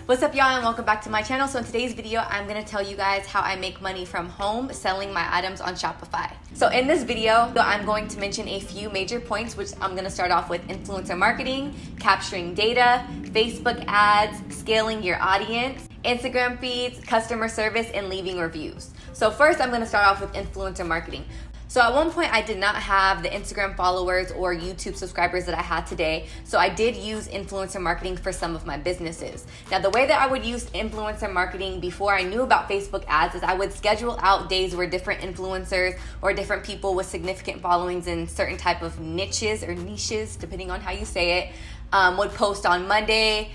What's up, y'all, and welcome back to my channel. So in today's video, I'm gonna tell you guys how I make money from home selling my items on Shopify. So in this video, I'm going to mention a few major points, which I'm gonna start off with influencer marketing, capturing data, Facebook ads, scaling your audience, Instagram feeds, customer service, and leaving reviews. So first, I'm gonna start off with influencer marketing. So at one point, I did not have the Instagram followers or YouTube subscribers that I had today. So I did use influencer marketing for some of my businesses. Now, the way that I would use influencer marketing before I knew about Facebook ads is I would schedule out days where different influencers or different people with significant followings in certain type of niches, depending on how you say it, would post on Monday,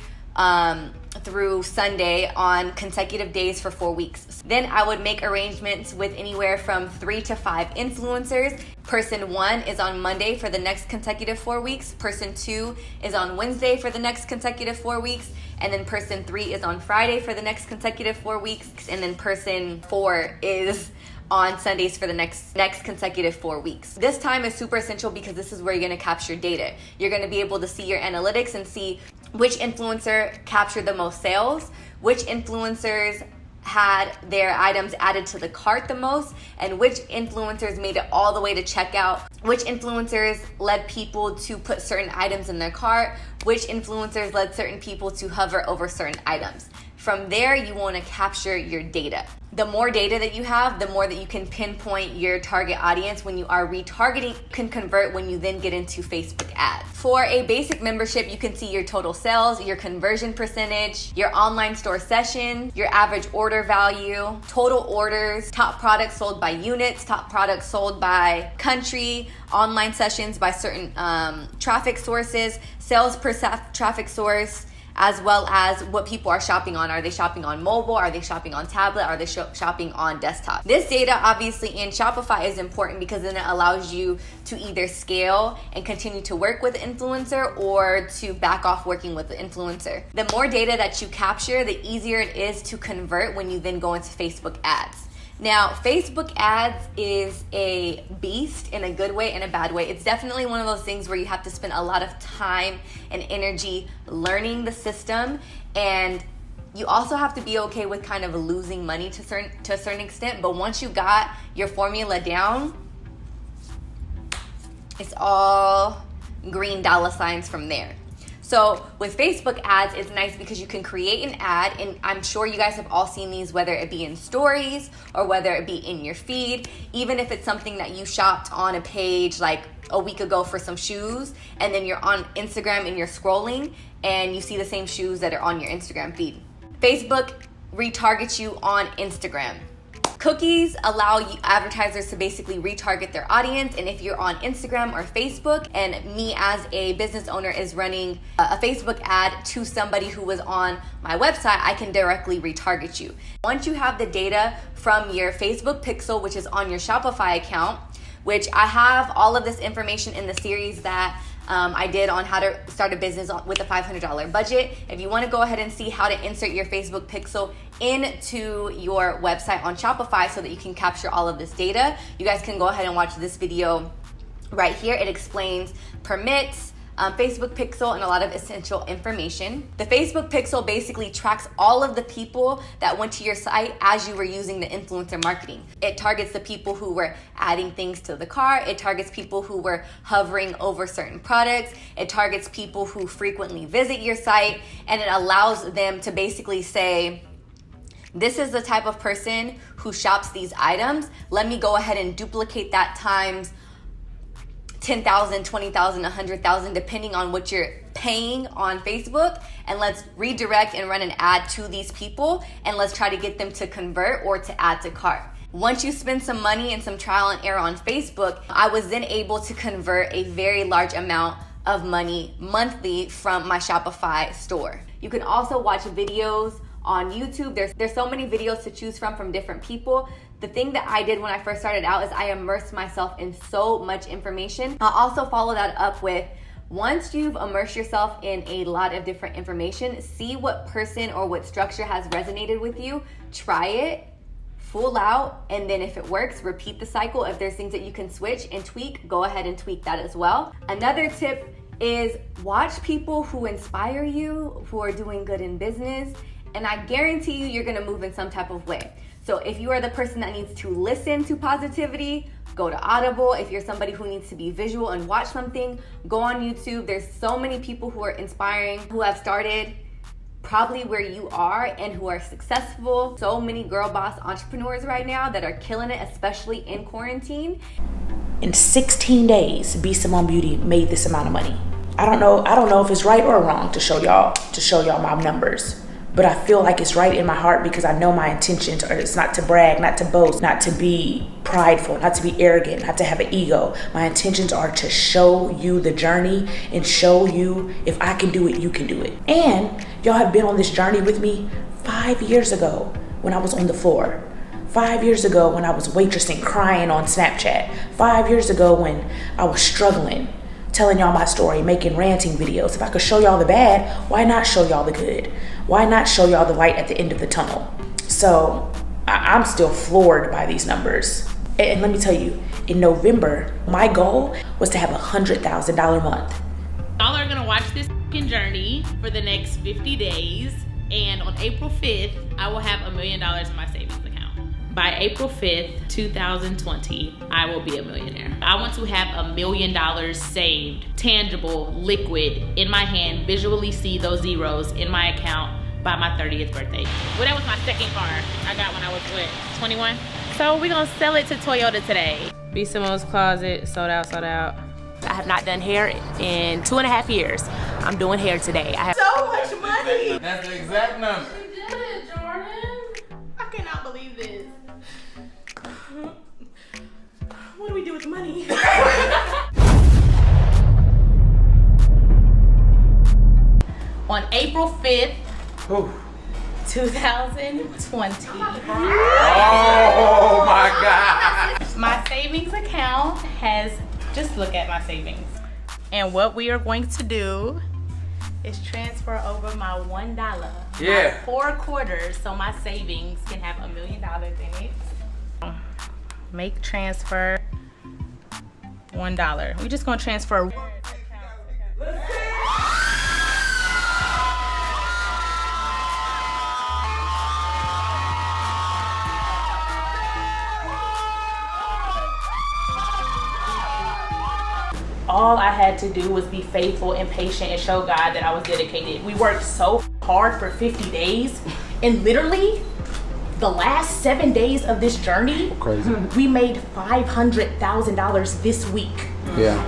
through Sunday on consecutive days for 4 weeks. Then I would make arrangements with anywhere from 3 to 5 influencers. Person 1 is on Monday for the next consecutive 4 weeks. Person 2 is on Wednesday for the next consecutive 4 weeks. And then person 3 is on Friday for the next consecutive 4 weeks. And then person 4 is on Sundays for the next consecutive 4 weeks. This time is super essential because this is where you're gonna capture data. You're gonna be able to see your analytics and see which influencer captured the most sales, which influencers had their items added to the cart the most, and which influencers made it all the way to checkout, which influencers led people to put certain items in their cart, which influencers led certain people to hover over certain items. From there, you want to capture your data. The more data that you have, the more that you can pinpoint your target audience when you are retargeting, can convert when you then get into Facebook ads. For a basic membership, you can see your total sales, your conversion percentage, your online store session, your average order value, total orders, top products sold by units, top products sold by country, online sessions by certain traffic sources, sales per traffic source, as well as what people are shopping on. Are they shopping on mobile? Are they shopping on tablet? Are they shopping on desktop? This data obviously in Shopify is important because then it allows you to either scale and continue to work with the influencer or to back off working with the influencer. The more data that you capture, the easier it is to convert when you then go into Facebook ads. Now, Facebook ads is a beast in a good way and a bad way. It's definitely one of those things where you have to spend a lot of time and energy learning the system, and you also have to be okay with kind of losing money to a certain extent. But once you got your formula down, it's all green dollar signs from there. So with Facebook ads, it's nice because you can create an ad, and I'm sure you guys have all seen these, whether it be in stories or whether it be in your feed, even if it's something that you shopped on a page like a week ago for some shoes, and then you're on Instagram and you're scrolling and you see the same shoes that are on your Instagram feed. Facebook retargets you on Instagram. Cookies allow you advertisers to basically retarget their audience, and if you're on Instagram or Facebook, and me as a business owner is running a Facebook ad to somebody who was on my website, I can directly retarget you. Once you have the data from your Facebook pixel, which is on your Shopify account, which I have all of this information in the series that I did on how to start a business with a $500 budget. If you want to go ahead and see how to insert your Facebook pixel into your website on Shopify so that you can capture all of this data, you guys can go ahead and watch this video right here. It explains permits, Facebook pixel, and a lot of essential information. The Facebook pixel basically tracks all of the people that went to your site as you were using the influencer marketing. It targets the people who were adding things to the cart. It targets people who were hovering over certain products. It targets people who frequently visit your site, and it allows them to basically say, this is the type of person who shops these items. Let me go ahead and duplicate that times 10,000, 20,000, 100,000, depending on what you're paying on Facebook, and let's redirect and run an ad to these people, and let's try to get them to convert or to add to cart. Once you spend some money and some trial and error on Facebook, I was then able to convert a very large amount of money monthly from my Shopify store. You can also watch videos on YouTube. There's so many videos to choose from different people. The thing that I did when I first started out is I immersed myself in so much information. I'll also follow that up with, once you've immersed yourself in a lot of different information, see what person or what structure has resonated with you, try it full out, and then if it works, repeat the cycle. If there's things that you can switch and tweak, go ahead and tweak that as well. Another tip is watch people who inspire you, who are doing good in business, and I guarantee you, you're gonna move in some type of way. So if you are the person that needs to listen to positivity, go to Audible. If you're somebody who needs to be visual and watch something, go on YouTube. There's so many people who are inspiring, who have started probably where you are and who are successful. So many girl boss entrepreneurs right now that are killing it, especially in quarantine. In 16 days, Be Simone Beauty made this amount of money. I don't know if it's right or wrong to show y'all my numbers, but I feel like it's right in my heart because I know my intentions are, it's not to brag, not to boast, not to be prideful, not to be arrogant, not to have an ego. My intentions are to show you the journey and show you if I can do it, you can do it. And y'all have been on this journey with me 5 years ago when I was on the floor. 5 years ago when I was waitressing, crying on Snapchat. 5 years ago when I was struggling, telling y'all my story, making ranting videos. If I could show y'all the bad, why not show y'all the good? Why not show y'all the light at the end of the tunnel? So I'm still floored by these numbers. And let me tell you, in November, my goal was to have $100,000 month. Y'all are gonna watch this journey for the next 50 days. And on April 5th, I will have $1 million in my savings account. By April 5th, 2020, I will be a millionaire. I want to have $1 million saved, tangible, liquid, in my hand, visually see those zeros in my account by my 30th birthday. Well, that was my second car I got when I was, 21? So we're gonna sell it to Toyota today. Be Simone's Closet, sold out, sold out. I have not done hair in 2.5 years. I'm doing hair today. I have So much money. That's the exact number. You did it, Jordan. I cannot believe this. What do we do with money? On April 5th, Ooh. 2020. Oh my God. My savings account has, just look at my savings. And what we are going to do is transfer over my $1. Yeah. My 4 quarters, so my savings can have $1 million in it. Make transfer $1. We're just gonna transfer. All I had to do was be faithful and patient and show God that I was dedicated. We worked so hard for 50 days, and literally the last 7 days of this journey, Crazy. we made $500,000 this week. Yeah.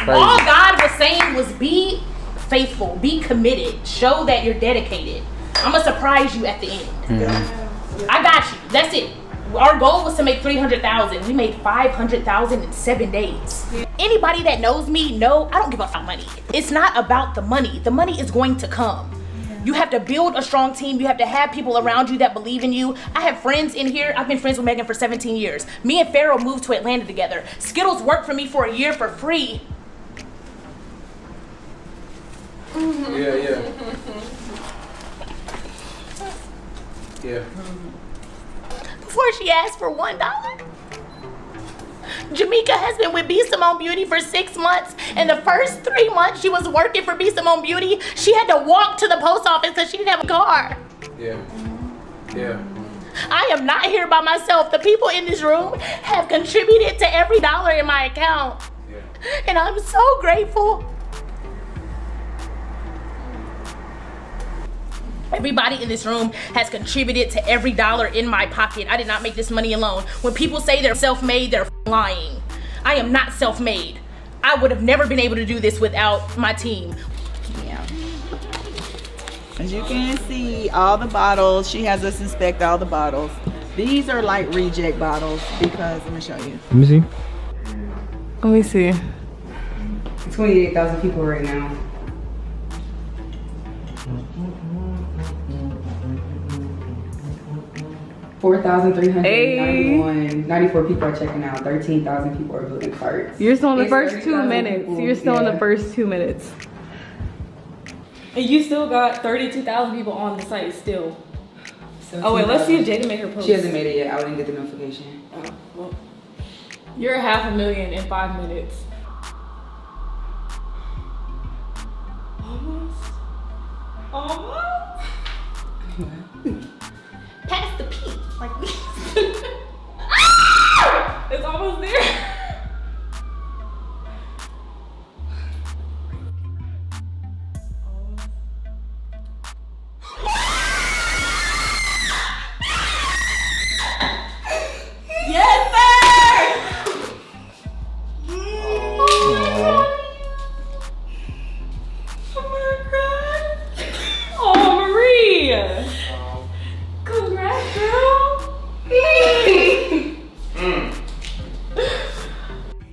All Crazy. God was saying was be faithful, be committed, show that you're dedicated. I'm gonna surprise you at the end. Mm-hmm. I got you, that's it. Our goal was to make $300,000. We made $500,000 in 7 days. Anybody that knows me know I don't give up on money. It's not about the money. The money is going to come. You have to build a strong team. You have to have people around you that believe in you. I have friends in here. I've been friends with Megan for 17 years. Me and Pharaoh moved to Atlanta together. Skittles worked for me for a year for free. Yeah. Yeah. Before she asked for $1. Jamaica has been with Be Simone Beauty for 6 months, and the first 3 months she was working for Be Simone Beauty, she had to walk to the post office because she didn't have a car. Yeah. Yeah. I am not here by myself. The people in this room have contributed to every dollar in my account. Yeah. And I'm so grateful. Everybody in this room has contributed to every dollar in my pocket. I did not make this money alone. When people say they're self-made, they're lying. I am not self-made. I would have never been able to do this without my team. Yeah. As you can see, all the bottles, she has us inspect all the bottles. These are like reject bottles because, let me show you. Let me see. Let me see. 28,000 people right now. $4,394 people are checking out. 13,000 people are building carts. You're still in the It's first 2 30,000 minutes. people, You're still in yeah. the first 2 minutes. And you still got 32,000 people on the site still. Oh wait, let's see if Jada made her post. She hasn't made it yet. I didn't get the notification. Oh, well. You're 500,000 in 5 minutes. Almost. Pass the P. Like It's almost there. Yes, sir! Oh, Marie! Congrats, girl!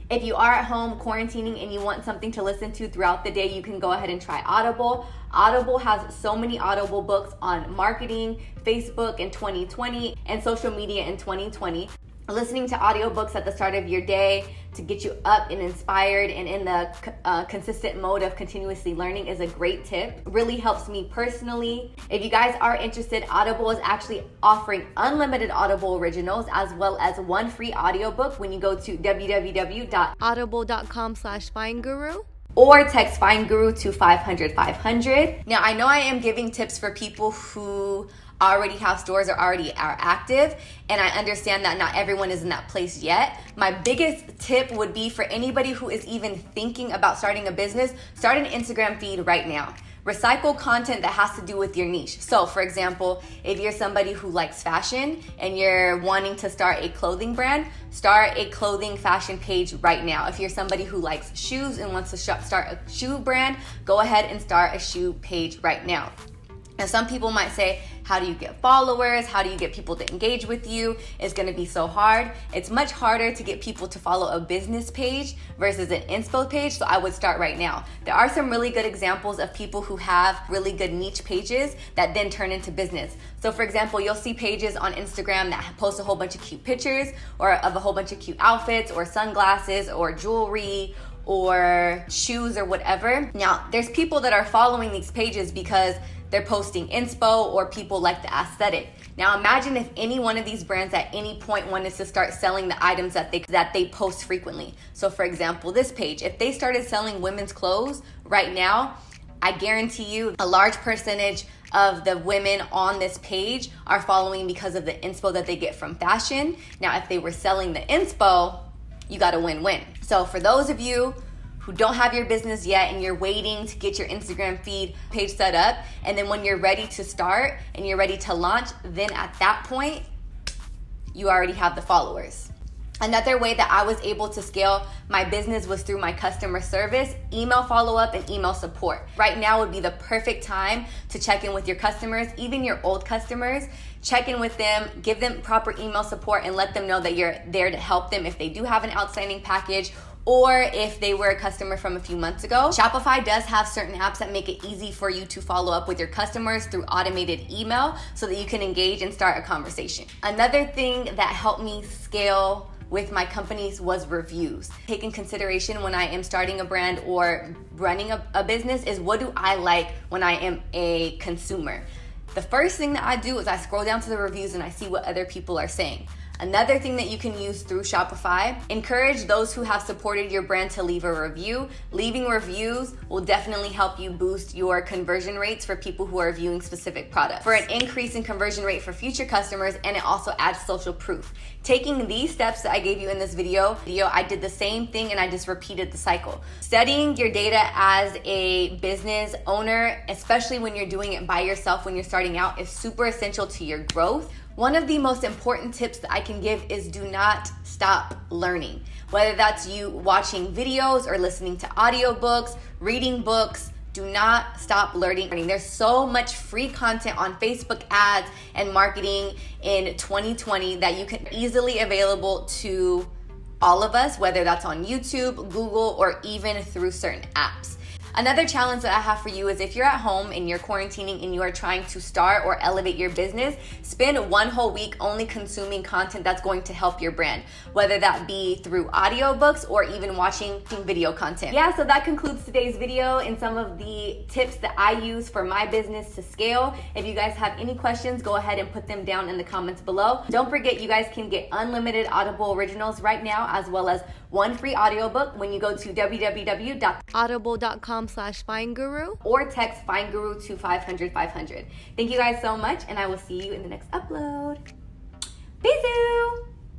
If you are at home quarantining and you want something to listen to throughout the day, you can go ahead and try Audible. Audible has so many Audible books on marketing, Facebook in 2020, and social media in 2020. Listening to audiobooks at the start of your day to get you up and inspired and in the consistent mode of continuously learning is a great tip. Really helps me personally. If you guys are interested, Audible is actually offering unlimited Audible originals as well as one free audiobook when you go to www.audible.com/findguru or text FindGuru to 500-500. Now, I know I am giving tips for people who already have stores or already are active, and I understand that not everyone is in that place yet. My biggest tip would be for anybody who is even thinking about starting a business, start an Instagram feed right now. Recycle content that has to do with your niche. So for example, if you're somebody who likes fashion and you're wanting to start a clothing brand, start a clothing fashion page right now. If you're somebody who likes shoes and wants to start a shoe brand, go ahead and start a shoe page right now. And some people might say, how do you get followers? How do you get people to engage with you? It's gonna be so hard. It's much harder to get people to follow a business page versus an inspo page, so I would start right now. There are some really good examples of people who have really good niche pages that then turn into business. So for example, you'll see pages on Instagram that post a whole bunch of cute pictures or of a whole bunch of cute outfits or sunglasses or jewelry or shoes or whatever. Now, there's people that are following these pages because they're posting inspo or people like the aesthetic. Now imagine if any one of these brands at any point wanted to start selling the items that they post frequently. So for example, this page, if they started selling women's clothes right now, I guarantee you a large percentage of the women on this page are following because of the inspo that they get from fashion. Now, if they were selling the inspo, you got a win-win. So for those of you who don't have your business yet and you're waiting to get your Instagram feed page set up, and then when you're ready to start and you're ready to launch, then at that point, you already have the followers. Another way that I was able to scale my business was through my customer service, email follow-up, and email support. Right now would be the perfect time to check in with your customers, even your old customers. Check in with them, give them proper email support, and let them know that you're there to help them if they do have an outstanding package or if they were a customer from a few months ago. Shopify does have certain apps that make it easy for you to follow up with your customers through automated email so that you can engage and start a conversation. Another thing that helped me scale with my companies was reviews. Take in consideration when I am starting a brand or running a business is, what do I like when I am a consumer? The first thing that I do is I scroll down to the reviews and I see what other people are saying. Another thing that you can use through Shopify, encourage those who have supported your brand to leave a review. Leaving reviews will definitely help you boost your conversion rates for people who are viewing specific products, for an increase in conversion rate for future customers, and it also adds social proof. Taking these steps that I gave you in this video, I did the same thing and I just repeated the cycle. Studying your data as a business owner, especially when you're doing it by yourself when you're starting out, is super essential to your growth. One of the most important tips that I can give is do not stop learning. Whether that's you watching videos or listening to audiobooks, reading books, do not stop learning. There's so much free content on Facebook ads and marketing in 2020 that you can easily available to all of us, whether that's on YouTube, Google, or even through certain apps. Another challenge that I have for you is if you're at home and you're quarantining and you are trying to start or elevate your business, spend one whole week only consuming content that's going to help your brand, whether that be through audiobooks or even watching video content. Yeah, so that concludes today's video and some of the tips that I use for my business to scale. If you guys have any questions, go ahead and put them down in the comments below. Don't forget, you guys can get unlimited Audible originals right now, as well as one free audiobook when you go to www.audible.com/findguru or text FindGuru to 500 500. Thank you guys so much, and I will see you in the next upload.